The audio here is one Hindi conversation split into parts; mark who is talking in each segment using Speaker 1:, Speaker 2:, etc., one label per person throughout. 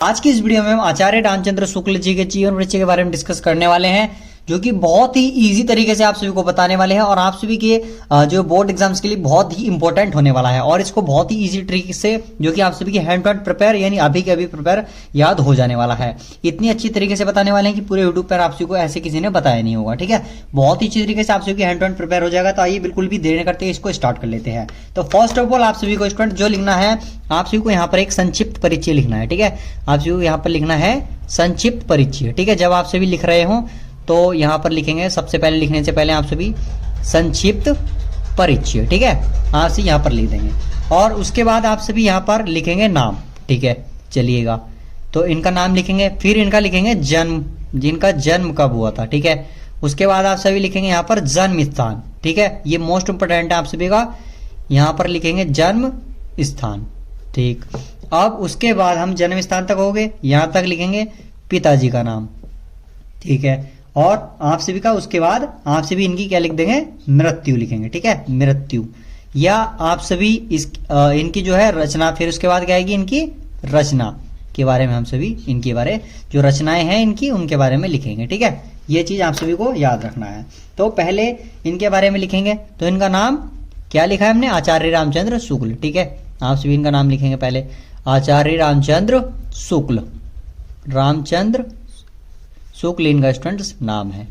Speaker 1: आज की इस वीडियो में हम आचार्य रामचंद्र शुक्ल जी के जीवन परिचय के बारे में डिस्कस करने वाले हैं, जो कि बहुत ही इजी तरीके से आप सभी को बताने वाले हैं और आप सभी के जो बोर्ड एग्जाम्स के लिए बहुत ही इंपॉर्टेंट होने वाला है। और इसको बहुत ही इजी तरीके से, जो कि आप सभी के हैंड टू हैंड प्रिपेयर यानी अभी के अभी प्रिपेयर याद हो जाने वाला है। इतनी अच्छी तरीके से बताने वाले हैं कि पूरे यूट्यूब पर आप सभी को ऐसे किसी ने बताया नहीं होगा। ठीक है, बहुत ही अच्छी तरीके से आप सभी के हैंड टू हैंड प्रिपेयर हो जाएगा। तो आइए बिल्कुल भी देर नहीं करते, इसको स्टार्ट कर लेते हैं। तो फर्स्ट ऑफ ऑल आप सभी को स्टूडेंट जो लिखना है, आप सभी को यहाँ पर एक संक्षिप्त परिचय लिखना है। ठीक है, आप सभी को यहाँ पर लिखना है संक्षिप्त परिचय। ठीक है, जब आप सभी लिख रहे हो तो यहाँ पर लिखेंगे, सबसे पहले लिखने से पहले आप सभी संक्षिप्त परिचय। ठीक है, आप सभी यहाँ पर लिख देंगे और उसके बाद आप सभी यहाँ पर लिखेंगे नाम। ठीक है, चलिएगा, तो इनका नाम लिखेंगे, फिर इनका लिखेंगे जन्म, जिनका जन्म कब हुआ था। ठीक है, उसके बाद आप सभी लिखेंगे यहाँ पर जन्म स्थान। ठीक है, ये मोस्ट इंपोर्टेंट है आप सभी का, यहाँ पर लिखेंगे जन्म स्थान। ठीक, अब उसके बाद हम जन्म स्थान तक हो गए, यहां तक लिखेंगे पिताजी का नाम। ठीक है, और आप सभी का उसके बाद आप सभी इनकी क्या लिख देंगे, मृत्यु लिखेंगे। ठीक है, मृत्यु, या आप सभी इनकी जो है रचना, फिर उसके बाद क्या आएगी इनकी रचना के बारे में हम सभी इनके बारे जो रचनाएं हैं इनकी, उनके बारे में लिखेंगे। ठीक है, ये चीज आप सभी को याद रखना है। तो पहले इनके बारे में लिखेंगे, तो इनका नाम क्या लिखा है हमने, आचार्य रामचंद्र शुक्ल। ठीक है, आप सभी इनका नाम लिखेंगे पहले, आचार्य रामचंद्र शुक्ल, रामचंद्र शुक्ल इनका स्टूडेंट्स नाम है।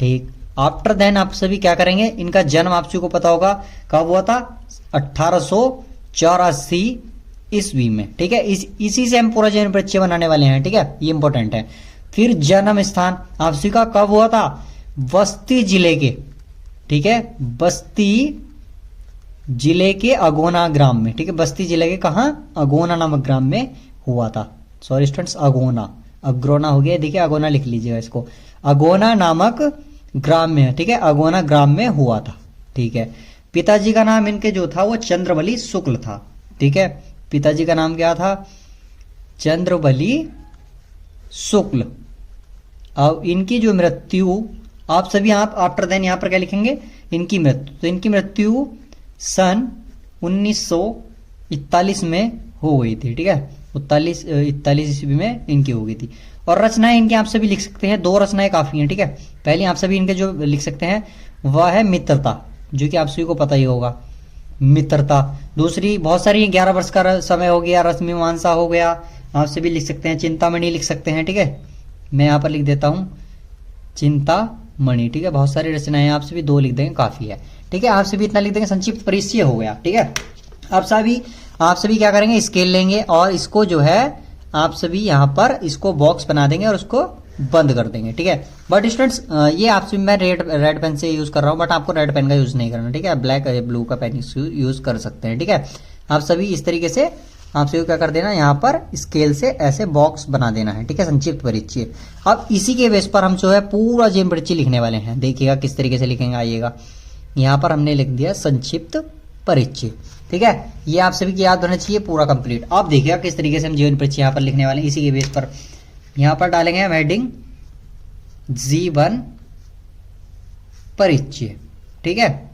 Speaker 1: ठीक, आफ्टर देन आप सभी क्या करेंगे, इनका जन्म आप सभी को पता होगा कब हुआ था, 1884 ईस्वी में। ठीक है, इसी से हम पूरा जीवन परिचय बनाने वाले हैं। ठीक है, ये इंपॉर्टेंट है। फिर जन्म स्थान आप सभी का कब हुआ था, बस्ती जिले के, ठीक है, बस्ती जिले के अगोना ग्राम में। ठीक है, बस्ती जिले के कहा, अगोना नामक ग्राम में हुआ था। सॉरी स्टूडेंट्स, अगोना, अग्रोना हो गया, देखिए अगोना लिख लीजिएगा इसको, अगोना नामक ग्राम में है। ठीक है, अगोना ग्राम में हुआ था। ठीक है, पिताजी का नाम इनके जो था वो चंद्रबली शुक्ल था। ठीक है, पिताजी का नाम क्या था, चंद्रबली शुक्ल। अब इनकी जो मृत्यु, आप सभी आप आफ्टर देन यहाँ पर क्या लिखेंगे, इनकी मृत्यु, तो इनकी मृत्यु सन 1941 में हो गई थी। ठीक है, 41 ईस्वी में इनकी हो गई थी। और रचनाएं इनकी आप सभी लिख सकते हैं, दो रचनाएं काफी हैं। ठीक है, पहले आप सभी इनके जो लिख सकते हैं वह है मित्रता, जो कि आप सभी को पता ही होगा, मित्रता। दूसरी बहुत सारी, 11 वर्ष का समय हो गया, रश्मिमांसा हो गया, आप सभी लिख सकते हैं, चिंतामणि लिख सकते हैं। ठीक है, मैं यहाँ पर लिख देता हूँ चिंतामणि। ठीक है, बहुत सारी रचनाएं, आप सभी दो लिख देंगे काफी है। ठीक है, आप सभी इतना लिख देंगे, संक्षिप्त परिचय हो गया। ठीक है, आप सभी क्या करेंगे, स्केल लेंगे और इसको जो है आप सभी यहाँ पर इसको बॉक्स बना देंगे और उसको बंद कर देंगे। ठीक है, बट स्टूडेंट्स ये आप सभी, मैं रेड पेन से यूज कर रहा हूँ, बट आपको रेड पेन का यूज नहीं करना। ठीक है, ब्लैक ब्लू का पेन यूज कर सकते हैं। ठीक है, आप सभी इस तरीके से आप सभी क्या कर देना, यहाँ पर स्केल से ऐसे बॉक्स बना देना है। ठीक है, संक्षिप्त परिचय। अब इसी के बेस पर हम जो है पूरा जीवन परिचय लिखने वाले हैं। देखिएगा किस तरीके से लिखेंगे, आइएगा, यहाँ पर हमने लिख दिया संक्षिप्त परिचय। ठीक है, ये आप सभी की याद होना चाहिए पूरा कंप्लीट। आप देखिएगा किस तरीके से हम जीवन परिचय यहाँ पर लिखने वाले हैं। इसी के बेस पर यहाँ पर डालेंगे हम हेडिंग जीवन परिचय। ठीक है,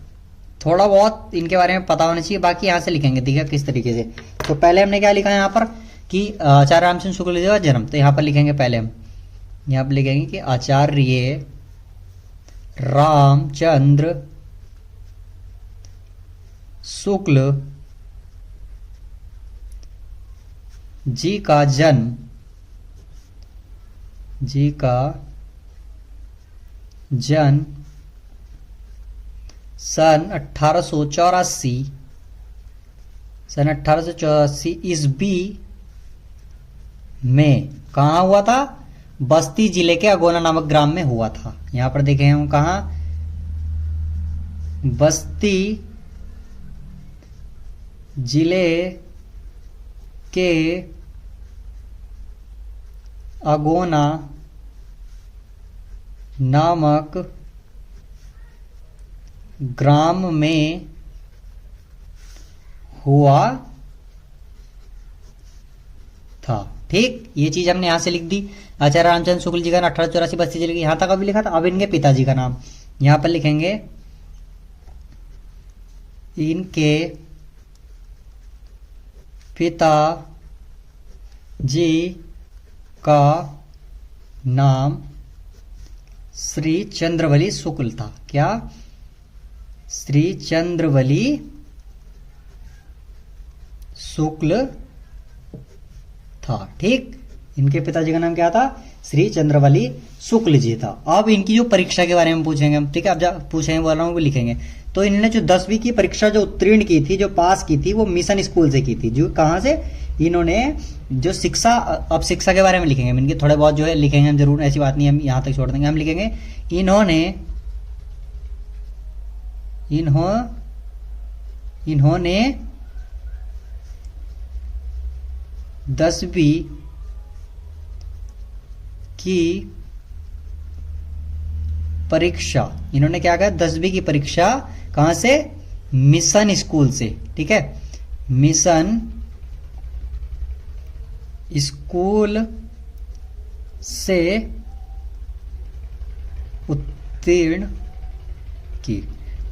Speaker 1: थोड़ा बहुत इनके बारे में पता होना चाहिए, बाकी यहाँ से लिखेंगे। देखिए किस तरीके से, तो पहले हमने क्या लिखा है यहाँ पर कि आचार्य रामचंद्र शुक्ल जी का जन्म, तो यहाँ पर लिखेंगे, पहले हम यहाँ पर लिखेंगे कि आचार्य रामचंद्र शुक्ल जी का जन्म सन 1884 ईस्वी में कहा हुआ था, बस्ती जिले के अगोना नामक ग्राम में हुआ था। यहां पर देखें हम कहा, बस्ती जिले के अगोना नामक ग्राम में हुआ था। ठीक, ये चीज हमने यहां से लिख दी, आचार्य रामचंद्र शुक्ल जी का 1884 बस्ती जिले के, यहां तक अभी लिखा था। अब इनके पिताजी का नाम यहां पर लिखेंगे, इनके पिता जी का नाम श्री चंद्रवली शुक्ल था। क्या? श्री चंद्रवली शुक्ल था। ठीक, इनके पिताजी का नाम क्या था? श्री चंद्रवली शुक्ल जी था। अब इनकी जो परीक्षा के बारे में पूछेंगे हम, ठीक है, अब जब पूछेंगे बोल रहा हूँ वो लिखेंगे। तो इन्होंने जो 10वीं की परीक्षा जो उत्तीर्ण की थी, जो पास की थी, वो मिशन स्कूल से की थी। जो कहाँ से? इन्होंने जो शिक्षा, अब शिक्षा के बारे में लिखेंगे इनके थोड़े बहुत जो है लिखेंगे हम जरूर, ऐसी बात नहीं हम यहां तक छोड़ देंगे। हम लिखेंगे इन्होंने 10वीं की परीक्षा, इन्होंने क्या कहा? 10वीं की परीक्षा कहां से? मिशन स्कूल से। ठीक है, मिशन स्कूल से उत्तीर्ण की।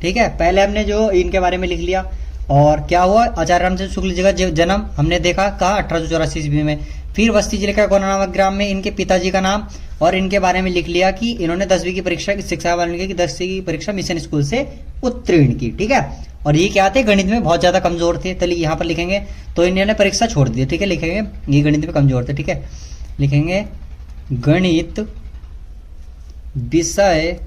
Speaker 1: ठीक है, पहले हमने जो इनके बारे में लिख लिया। और क्या हुआ? आचार्य रामचंद्र शुक्ल जी का जन्म हमने देखा कहा 1884 ईस्वी में। फिर बस्ती जिले का कोना नामक ग्राम में इनके पिताजी का नाम और इनके बारे में लिख लिया कि इन्होंने 10वीं की परीक्षा की शिक्षा बारे में लिखा कि 10वीं की परीक्षा मिशन स्कूल से उत्तीर्ण की। ठीक है, और ये क्या थे? गणित में बहुत ज्यादा कमजोर थे। चलिए यहाँ पर लिखेंगे, तो इन्होंने परीक्षा छोड़ दी। ठीक है, लिखेंगे ये गणित में कमजोर थे। ठीक है, लिखेंगे गणित विषय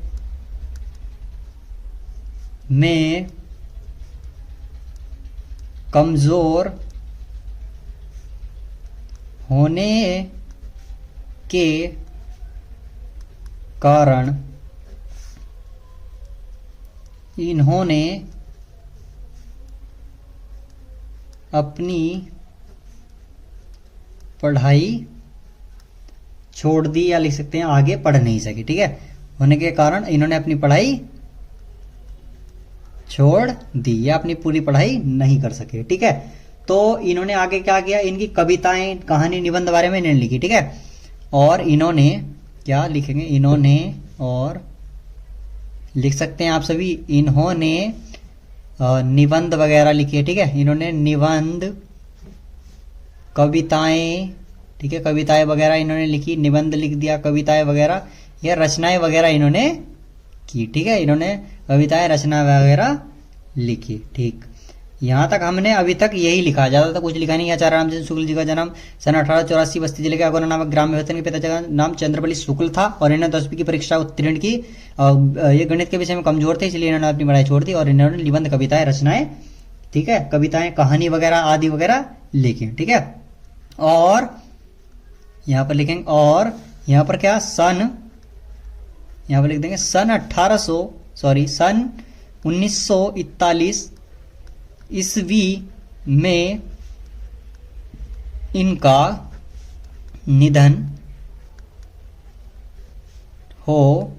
Speaker 1: में कमजोर होने के कारण इन्होंने अपनी पढ़ाई छोड़ दी, या लिख सकते हैं आगे पढ़ नहीं सके। ठीक है, होने के कारण इन्होंने अपनी पढ़ाई छोड़ दी या अपनी पूरी पढ़ाई नहीं कर सके। ठीक है, तो इन्होंने आगे क्या किया? इनकी कविताएं, कहानी, निबंध बारे में इन्होंने लिखी। ठीक है, और इन्होंने क्या लिखेंगे? इन्होंने, और लिख सकते हैं आप सभी, इन्होंने निबंध वगैरह लिखे। ठीक है, इन्होंने निबंध, कविताएं, ठीक है, कविताएं वगैरह इन्होंने लिखी, निबंध लिख दिया, कविताएं वगैरह या रचनाएं वगैरह इन्होंने की। ठीक है, इन्होंने कविताएं, रचना वगैरह लिखी। ठीक, यहां तक हमने अभी तक यही लिखा, ज्यादा तो कुछ लिखा नहीं है। आचार्य रामचंद्र शुक्ल जी का जन्म सन 1884 बस्ती जिले के अगोना नामक ग्राम में होते हैं। पिताजी का नाम चंद्रवली शुक्ल था और इन्होंने 10वीं की परीक्षा उत्तीर्ण की। ये गणित के विषय में कमजोर थे, इसलिए इन्होंने अपनी पढ़ाई छोड़ दी और इन्होंने निबंध, कविताएं, रचनाएं, ठीक है, कविताएं, कहानी वगैरह आदि वगैरह लिखी। ठीक है, और यहां पर लिखेंगे, और यहां पर क्या? यहां पर लिख देंगे सन 1941 ईस्वी में इनका निधन हो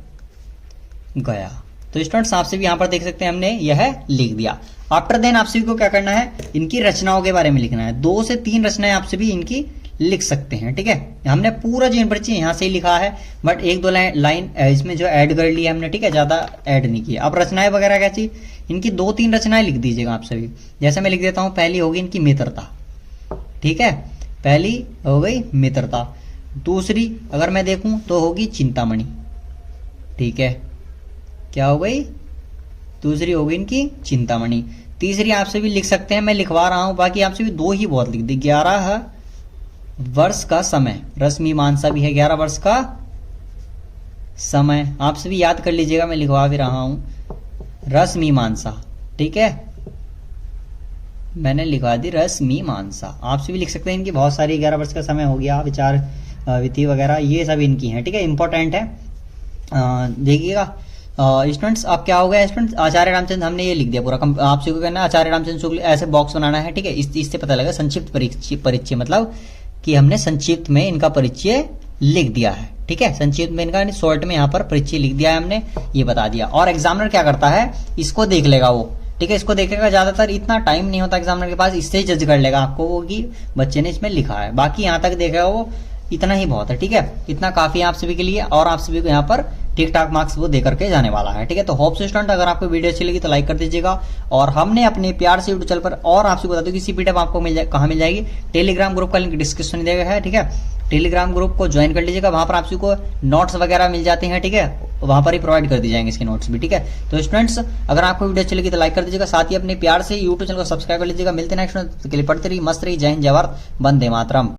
Speaker 1: गया। तो स्टूडेंट्स आप सभी यहां पर देख सकते हैं हमने यह लिख दिया। आफ्टर देन आप सभी को क्या करना है? इनकी रचनाओं के बारे में लिखना है। 2 से 3 रचनाएं आप सभी इनकी लिख सकते हैं। ठीक है, हमने पूरा जीवन परिचय यहां से ही लिखा है, बट 1-2 लाइन इसमें जो ऐड कर लिया हमने। ठीक है, ज्यादा ऐड नहीं किया। अब रचनाएं वगैरह कैसी? इनकी 2-3 रचनाएं लिख दीजिएगा आप सभी। जैसे मैं लिख देता हूं, पहली होगी इनकी मित्रता। ठीक है, पहली हो गई मित्रता। दूसरी अगर मैं देखूं तो होगी चिंतामणि। ठीक है, क्या हो गई? दूसरी होगी इनकी चिंतामणि। तीसरी आप सभी लिख सकते हैं, मैं लिखवा रहा हूं, बाकी आप सभी 2 ही बहुत लिख दी। 11 वर्ष का समय, रसमीमांसा भी है 11 वर्ष का समय। आप सभी याद कर लीजिएगा, मैं लिखवा भी रहा हूं, रसमीमांसा। ठीक है, मैंने लिखवा दी रसमीमांसा। आप सभी लिख सकते हैं, इनकी बहुत सारी 11 वर्ष का समय हो गया, विचार विधि वगैरह ये सब इनकी हैं। ठीक है, इंपॉर्टेंट है, देखिएगा स्टूडेंट्स। अब क्या हो गया स्टूडेंट्स? आचार्य रामचंद्र हमने ये लिख दिया पूरा। आप सभी को कहना है आचार्य रामचंद्र शुक्ल, ऐसे बॉक्स बनाना है। ठीक है, इससे पता लगा संक्षिप्त परिचय मतलब कि हमने संक्षिप्त में इनका परिचय लिख दिया है। ठीक है, संक्षिप्त में इनका शॉर्ट में यहाँ पर परिचय लिख दिया है हमने, ये बता दिया। और एग्जामिनर क्या करता है? इसको देख लेगा वो। ठीक है, इसको देखेगा, ज्यादातर इतना टाइम नहीं होता एग्जामिनर के पास, इससे जज कर लेगा आपको वो कि बच्चे ने इसमें लिखा है। बाकी यहाँ तक देखेगा वो, इतना ही बहुत है। ठीक है, इतना काफी है आप सभी के लिए, और आप सभी को यहाँ पर ठीक ठाक मार्क्स वो दे करके जाने वाला है। ठीक है, तो होप स्टूडेंट अगर आपको वीडियो अच्छी लगी तो लाइक कर दीजिएगा। और हमने अपने प्यार से यूट्यूब चैनल पर, और आपसे बता दूं कि सीपीटेप आपको कहाँ मिल जाएगी, टेलीग्राम ग्रुप का लिंक डिस्क्रिप्शन में दिया गया है। ठीक है, टेलीग्राम ग्रुप को ज्वाइन कर लीजिएगा, वहां पर आप को नोट्स वगैरह मिल जाते हैं। ठीक है, वहां पर ही प्रोवाइड कर दी जाएंगे इसके नोट्स भी। ठीक है, तो स्टूडेंट्स अगर आपको वीडियो अच्छी लगी तो लाइक कर दीजिएगा, साथ ही अपने प्यार से यूट्यूब चैनल को सब्सक्राइब कर लीजिएगा। मिलते हैं नेक्स्ट के लिए, पढ़ते रहिए, मस्त रहिए। जय हिंद, जय भारत, वंदे मातरम।